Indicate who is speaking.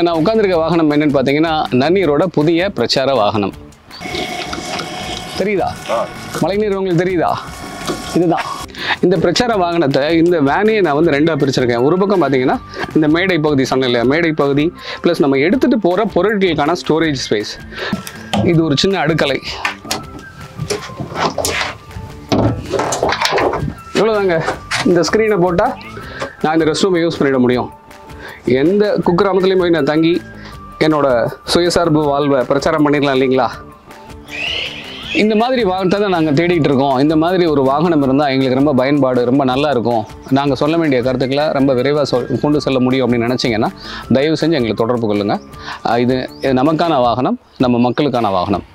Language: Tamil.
Speaker 1: இப்போ நான் உட்காந்துருக்க வாகனம் என்னன்னு பார்த்தீங்கன்னா நன்னீரோட புதிய பிரச்சார வாகனம். தெரியுதா? மழைநீர் உங்களுக்கு தெரியுதா? இதுதான் இந்த பிரச்சார வாகனத்தை. இந்த வேனையை நான் வந்து ரெண்டாக பிரிச்சிருக்கேன். ஒரு பக்கம் பார்த்தீங்கன்னா இந்த மேடை பகுதி சொன்னேன் இல்லையா, மேடை பகுதி ப்ளஸ் நம்ம எடுத்துகிட்டு போகிற பொருட்களுக்கான ஸ்டோரேஜ் ஸ்பேஸ். இது ஒரு சின்ன அடுக்கலை. இவ்வளோதாங்க. இந்த ஸ்க்ரீனை போட்டால் நான் இந்த ரெஸ்ட் ரூமை யூஸ் பண்ணிட முடியும். எந்த குக்கிராமத்துலேயும் போய் நான் தங்கி என்னோட சுயசார்பு வாழ்வை பிரச்சாரம் பண்ணிடலாம் இல்லைங்களா? இந்த மாதிரி வாகனத்தை தான் நாங்கள் தேடிக்கிட்டு இருக்கோம். இந்த மாதிரி ஒரு வாகனம் இருந்தால் எங்களுக்கு ரொம்ப பயன்பாடு, ரொம்ப நல்லா இருக்கும். நாங்கள் சொல்ல வேண்டிய கருத்துக்களை ரொம்ப விரைவாக கொண்டு செல்ல முடியும் அப்படின்னு நினச்சிங்கன்னா தயவு செஞ்சு எங்களை தொடர்பு கொள்ளுங்கள். இது நமக்கான வாகனம், நம்ம மக்களுக்கான வாகனம்.